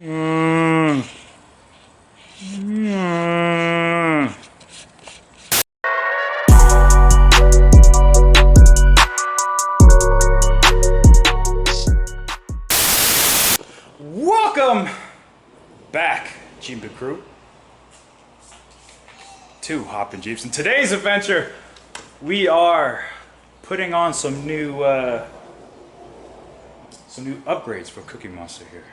Mm. Mm. Welcome back, Jeep the Crew, to Hoppin' Jeeps. In today's adventure, we are putting on some new upgrades for Cookie Monster here.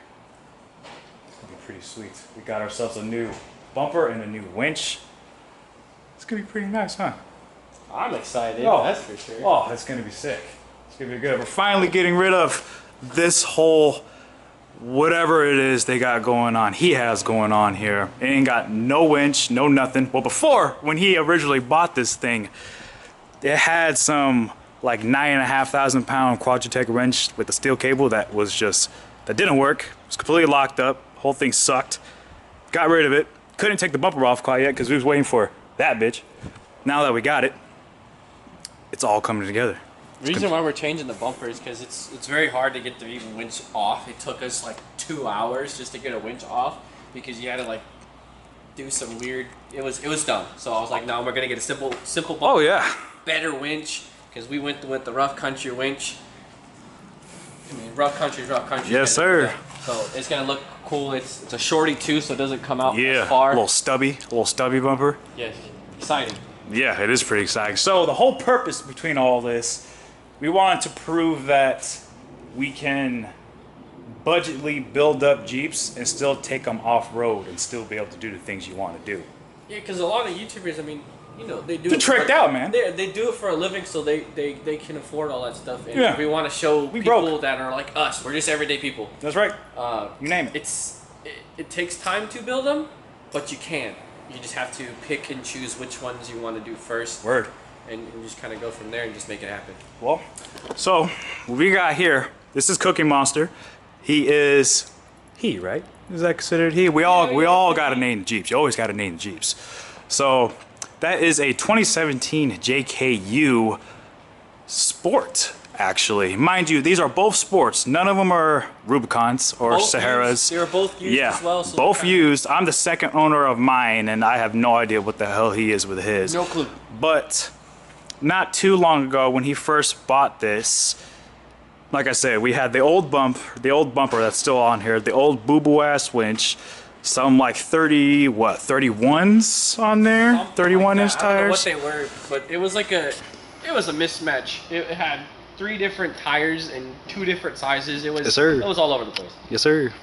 It's gonna be pretty sweet. We got ourselves a new bumper and a new winch. It's gonna be pretty nice, huh? I'm excited, Oh, that's for sure. Oh, it's gonna be sick. It's gonna be good. We're finally getting rid of this whole whatever it is they got going on. He has going on here. It ain't got no winch, no nothing. Well, before, when he originally bought this thing, it had some like 9,500 pound Quadratech wrench with the steel cable that didn't work. It was completely locked up. Whole thing sucked. Got rid of it. Couldn't take the bumper off quite yet because we was waiting for that bitch. Now that we got it, it's all coming together. The reason why we're changing the bumper is because it's very hard to get the even winch off. It took us like 2 hours just to get a winch off because you had to like do some weird. It was dumb. So I was like, no, we're gonna get a simple bumper. Oh yeah. Better winch because we went with the rough country winch. I mean, rough country. Yes, sir. So it's gonna look cool. It's a shorty too, so it doesn't come out Yeah. as far. A little stubby bumper. Yes, exciting. Yeah, it is pretty exciting. So the whole purpose between all this, we wanted to prove that we can budgetly build up Jeeps and still take them off-road and still be able to do the things you want to do. Yeah, because a lot of YouTubers, I mean, you know, they do They're tricked out, man. They do it for a living, so they can afford all that stuff. And Yeah. we want to show people broke. that are like us. We're just everyday people. That's right. You name it. It takes time to build them, but you can. You just have to pick and choose which ones you want to do first. Word. And just kind of go from there and just make it happen. Well, so what we got here, this is Cookie Monster. Right? Is that considered he? We all got to name the Jeeps. You always got to name the Jeeps. So that is a 2017 JKU Sport, actually. Mind you, these are both sports. None of them are Rubicons or Both Saharas. used. They were both used Yeah, as well. So both used. I'm the second owner of mine, and I have no idea what the hell he is with his. No clue. But not too long ago, when he first bought this, like I said, we had the old bumper that's still on here, the old boo-boo ass winch, some like 31s on there, 31-inch tires. I don't know what they were, but it was like it was a mismatch. It had 3 different tires in 2 different sizes. It was, yes, sir. It was all over the place. Yes, sir.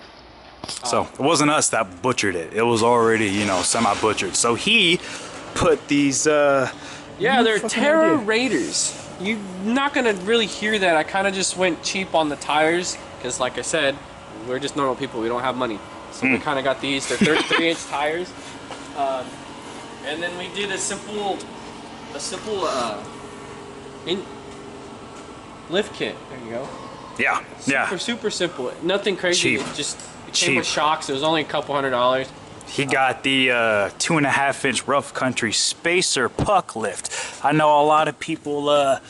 So it wasn't us that butchered it. It was already, you know, semi-butchered. So he put these. Yeah, they're Terra Raiders. You're not gonna really hear that. I kind of just went cheap on the tires because, like I said, we're just normal people. We don't have money, so we kind of got these. They're 33-inch tires, and then we did a simple lift kit. There you go. Yeah, Super simple. Nothing crazy. Cheap. It just came with shocks. It was only a couple $100. He got the 2.5-inch rough country spacer puck lift. I know a lot of people look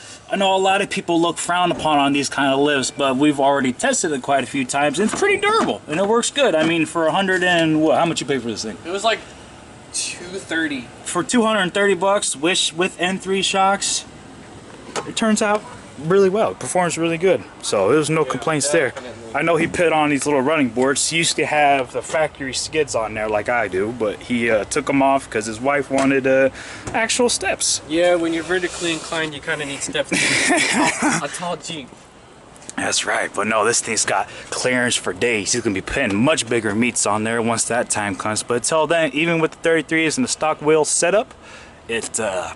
frowned upon on these kind of lifts, but we've already tested it quite a few times. And it's pretty durable and it works good. I mean, for 100 and what? How much you pay for this thing? It was like $230. For 230 bucks with N3 shocks, it turns out really well. It performs really good. So there's no complaints there. I know he put on these little running boards. He used to have the factory skids on there like I do, but he took them off because his wife wanted actual steps. Yeah, when you're vertically inclined, you kind of need steps. A tall Jeep. That's right, but no, this thing's got clearance for days. He's gonna be putting much bigger meats on there once that time comes. But until then, even with the 33s and the stock wheel setup, it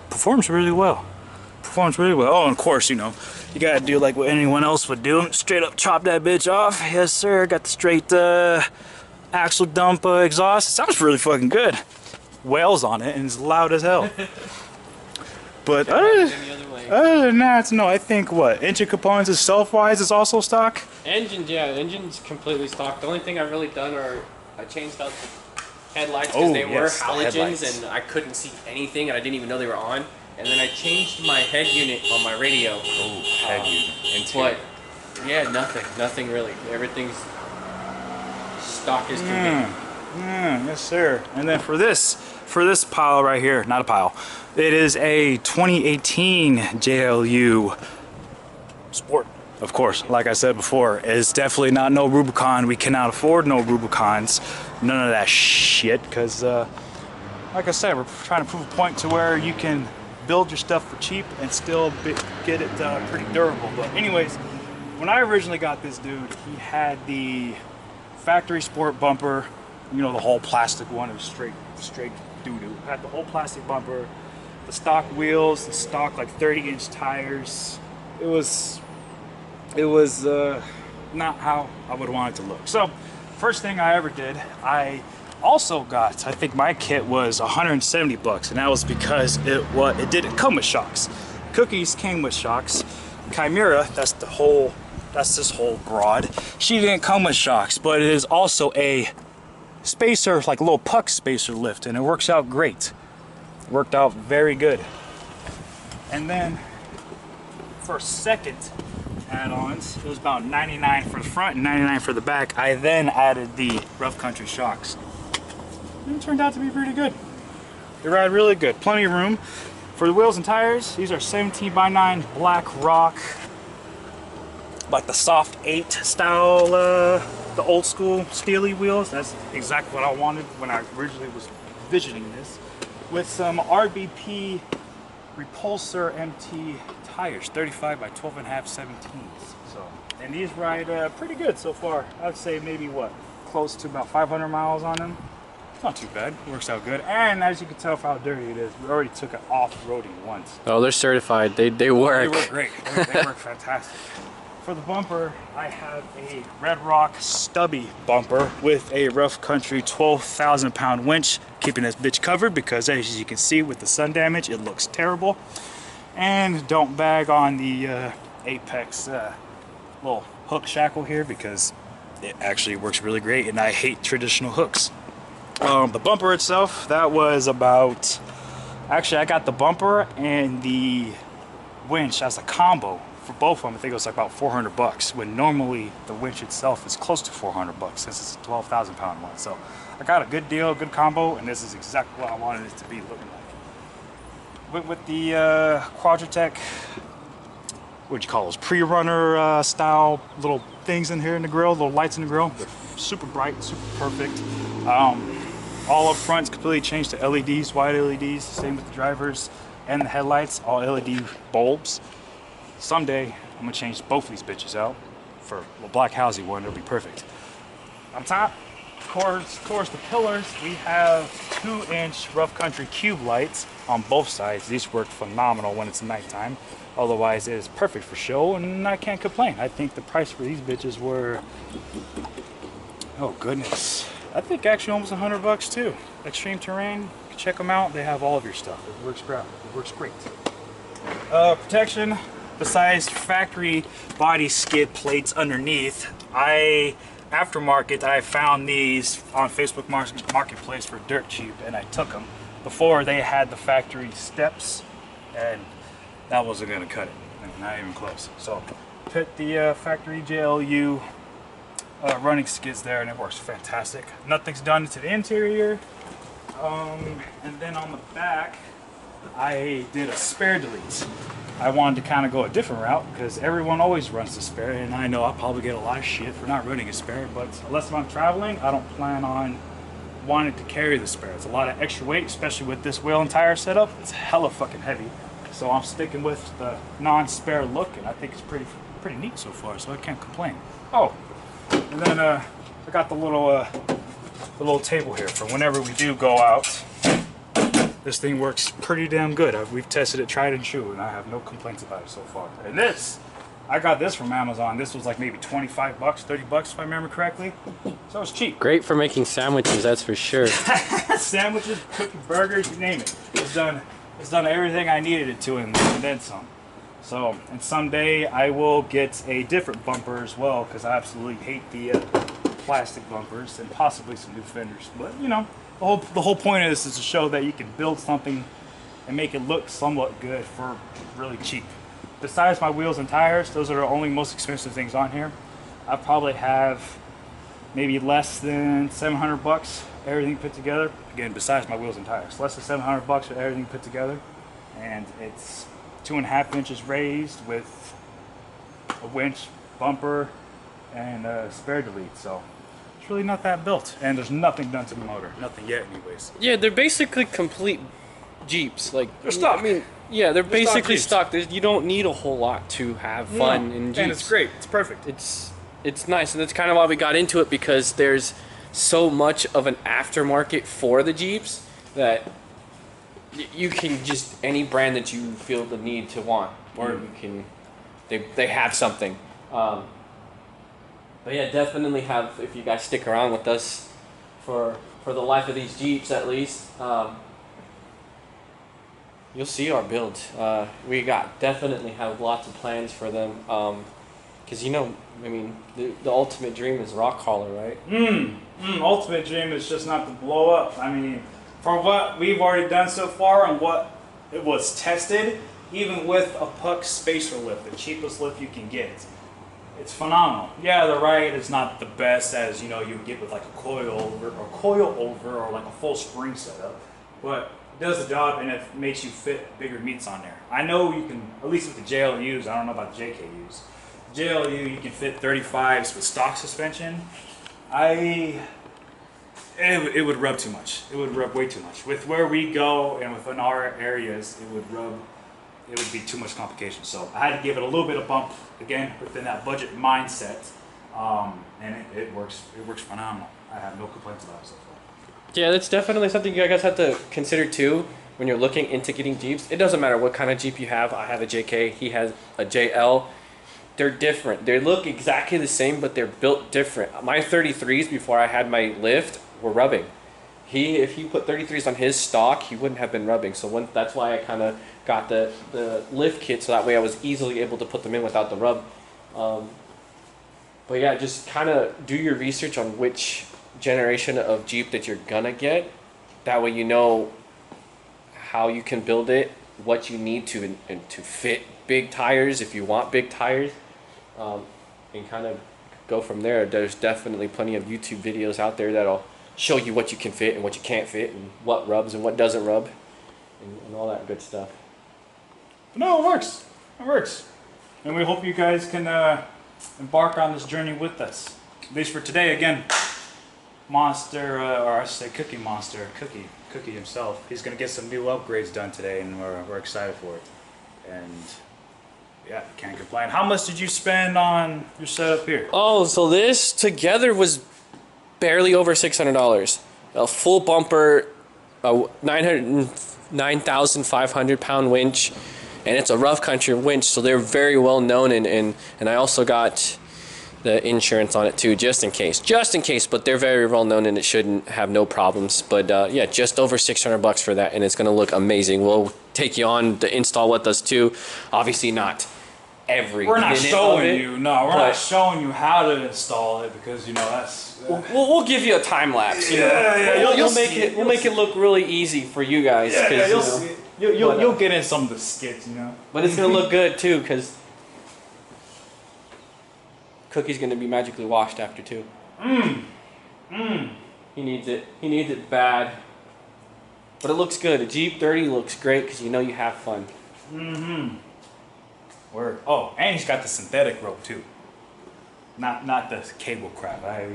performs really well. Oh, and of course, you know, you gotta do like what anyone else would do. Straight up chop that bitch off. Yes, sir. Got the straight axle dump exhaust. It sounds really fucking good. Wails on it and it's loud as hell. But other than that, no, I think what? Engine components itself-wise is also stock? Engine, yeah, the engine's completely stock. The only thing I've really done are I changed out the headlights because they were halogens and I couldn't see anything and I didn't even know they were on. And then I changed my head unit on my radio. Oh, head unit. But yeah, nothing really. Everything's stock as can be. Yes, sir. And then for this pile right here, not a pile, it is a 2018 JLU Sport. Of course, like I said before, it's definitely not no Rubicon. We cannot afford no Rubicons. None of that shit, because like I said, we're trying to prove a point to where you can build your stuff for cheap and still get it pretty durable. But anyways, when I originally got this dude, he had the factory sport bumper, you know, the whole plastic one. It was straight doo-doo. Had the whole plastic bumper, the stock wheels, the stock like 30-inch tires. It was not how I would want it to look. So first thing I ever did, I also got, I think my kit was 170 bucks, and that was because it didn't come with shocks. Cookies came with shocks. Chimera, that's this whole broad, she didn't come with shocks, but it is also a spacer, like a little puck spacer lift, and it works out great. It worked out very good. And then for second add-ons, it was about 99 for the front and 99 for the back. I then added the Rough Country shocks. And it turned out to be pretty good. They ride really good. Plenty of room. For the wheels and tires, these are 17x9 black rock, like the soft 8 style, the old school steely wheels. That's exactly what I wanted when I originally was envisioning this. With some RBP Repulsor MT tires, 35 by 12.5 17s. So, and these ride pretty good so far. I'd say maybe what, close to about 500 miles on them. It's not too bad. It works out good. And as you can tell for how dirty it is, we already took it off-roading once. Oh, they're certified. They work. They work great. They work fantastic. For the bumper, I have a Red Rock stubby bumper with a Rough Country 12,000 pound winch, keeping this bitch covered because as you can see with the sun damage, it looks terrible. And don't bag on the Apex little hook shackle here because it actually works really great, and I hate traditional hooks. The bumper itself, that was about, actually I got the bumper and the winch as a combo for both of them. I think it was like about 400 bucks, when normally the winch itself is close to 400 bucks since it's a 12,000 pound one. So I got a good deal, good combo, and this is exactly what I wanted it to be looking like. With the Quadratec, what'd you call those, pre-runner style little things in here in the grill, little lights in the grill. They're super bright, super perfect. All up front is completely changed to LEDs, wide LEDs. Same with the drivers and the headlights, all LED bulbs. Someday I'm gonna change both of these bitches out for a black housey one. It'll be perfect. On top, of course, the pillars, we have 2-inch Rough Country cube lights on both sides. These work phenomenal when it's nighttime. Otherwise, it is perfect for show, and I can't complain. I think the price for these bitches were, oh goodness, I think actually almost 100 bucks too. Extreme Terrain, check them out. They have all of your stuff. It works great. It works great. Protection, besides factory body skid plates underneath, aftermarket, I found these on Facebook Marketplace for dirt cheap, and I took them. Before, they had the factory steps, and that wasn't gonna cut it. Not even close. So, put the factory JLU running skids there, and it works fantastic. Nothing's done to the interior. And then on the back, I did a spare delete. I wanted to kind of go a different route because everyone always runs the spare, and I know I'll probably get a lot of shit for not running a spare, but unless I'm traveling, I don't plan on wanting to carry the spare. It's a lot of extra weight, especially with this wheel and tire setup. It's hella fucking heavy. So I'm sticking with the non-spare look, and I think it's pretty neat so far, so I can't complain. Oh, and then I got the little table here for whenever we do go out. This thing works pretty damn good. We've tested it, tried and true, and I have no complaints about it so far. And this, I got this from Amazon. This was like maybe 25 bucks, 30 bucks if I remember correctly. So it's cheap. Great for making sandwiches, that's for sure. Sandwiches, cooking burgers, you name it. It's done everything I needed it to, and then some. So, and someday I will get a different bumper as well, because I absolutely hate the plastic bumpers, and possibly some new fenders. But you know, the whole point of this is to show that you can build something and make it look somewhat good for really cheap. Besides my wheels and tires, those are the only most expensive things on here. I probably have maybe less than 700 bucks, everything put together. Again, besides my wheels and tires, less than 700 bucks for everything put together. And it's 2.5 inches raised with a winch, bumper, and a spare delete. So it's really not that built. And there's nothing done to the motor, nothing yet anyways. Yeah, they're basically complete Jeeps. Like, they're stock. I mean, yeah, they're basically stock. You don't need a whole lot to have fun in Jeeps. And it's great. It's perfect. It's nice, and that's kind of why we got into it, because there's so much of an aftermarket for the Jeeps that you can just, any brand that you feel the need to want, or you can, they have something. But yeah, definitely have, if you guys stick around with us for the life of these Jeeps at least, you'll see our build. We definitely have lots of plans for them. Because, you know, I mean, the ultimate dream is rock hauler, right? Ultimate dream is just not to blow up. I mean, for what we've already done so far and what it was tested, even with a puck spacer lift, the cheapest lift you can get, it's phenomenal. Yeah, the ride is not the best as, you know, you get with like a coil over or like a full spring setup, but it does the job and it makes you fit bigger meats on there. I know you can, at least with the JLUs, I don't know about the JKUs. JLU, you can fit 35s with stock suspension. It would rub too much. It would rub way too much. With where we go and within our areas, it would be too much complication. So I had to give it a little bit of bump again within that budget mindset, and it works. It works phenomenal. I have no complaints about it so far. Yeah, that's definitely something you guys have to consider too when you're looking into getting Jeeps. It doesn't matter what kind of Jeep you have. I have a JK. He has a JL. They're different. They look exactly the same, but they're built different. My 33s before I had my lift were rubbing. If he put 33s on his stock, he wouldn't have been rubbing. So that's why I kind of got the lift kit, so that way I was easily able to put them in without the rub. But yeah, just kind of do your research on which generation of Jeep that you're gonna get. That way you know how you can build it, what you need to fit big tires if you want big tires. And kind of go from there. There's definitely plenty of YouTube videos out there that'll show you what you can fit and what you can't fit and what rubs and what doesn't rub and all that good stuff. But no, it works. It works. And we hope you guys can embark on this journey with us. At least for today, again, Monster, or I should say Cookie Monster, Cookie himself, he's going to get some new upgrades done today, and we're excited for it. And yeah, can't complain. How much did you spend on your setup here? Oh, so this together was barely over $600. A full bumper, a 9,500 pound winch, and it's a rough country winch, so they're very well known. And I also got the insurance on it too, just in case. But they're very well known, and it shouldn't have no problems. But yeah, just over $600 for that, and it's gonna look amazing. We'll take you on the install with us too. Obviously not every we're not minute showing of it, you no we're not showing you how to install it, because you know that's we'll give you a time lapse, you know. We'll make it look really easy for you guys. You'll get in some of the skits, you know, but it's gonna look good too, because Cookie's gonna be magically washed after too. He needs it bad, but it looks good. A Jeep dirty looks great because you know you have fun. Word. Oh, and he's got the synthetic rope too. Not the cable crap. I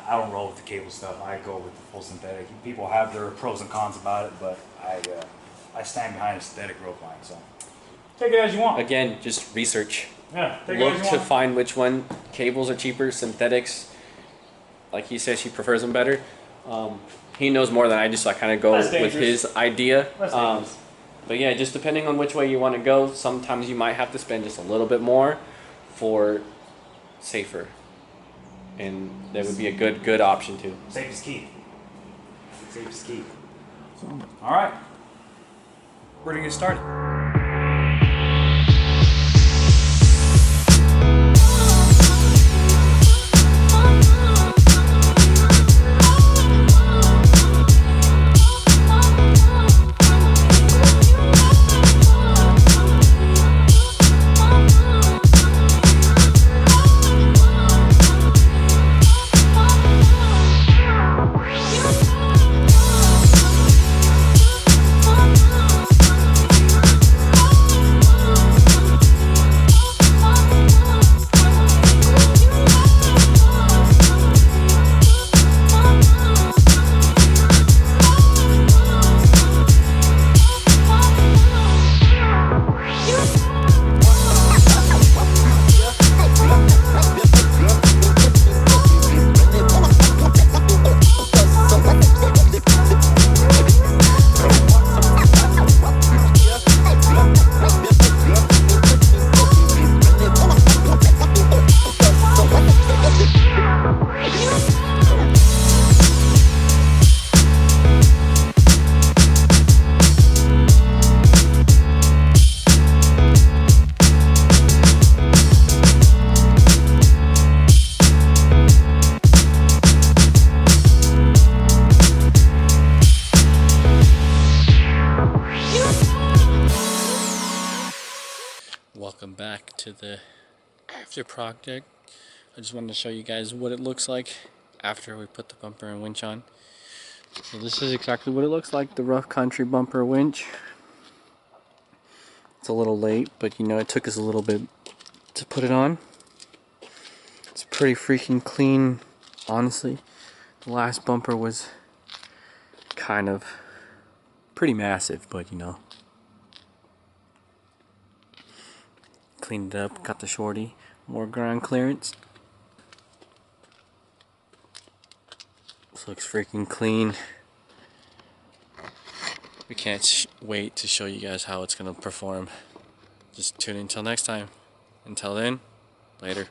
don't roll with the cable stuff. I go with the full synthetic. People have their pros and cons about it, but I stand behind the synthetic rope line. So take it as you want. Again, just research. Yeah. Take Look it as you to want. find which one. Cables are cheaper. Synthetics, like he says, he prefers them better. He knows more than I do, so I kind of go with his idea. But yeah, just depending on which way you want to go, sometimes you might have to spend just a little bit more for safer. And that would be a good option too. Safe is key. Safe is key. All right. We're going to get started. to the after project. I just wanted to show you guys what it looks like after we put the bumper and winch on. So this is exactly what it looks like, the rough country bumper winch. It's a little late, but you know, it took us a little bit to put it on. It's pretty freaking clean, honestly. The last bumper was kind of pretty massive, but you know. Cleaned it up, got the shorty, more ground clearance. This looks freaking clean. We can't wait to show you guys how it's gonna perform. Just tune in until next time. Until then, later.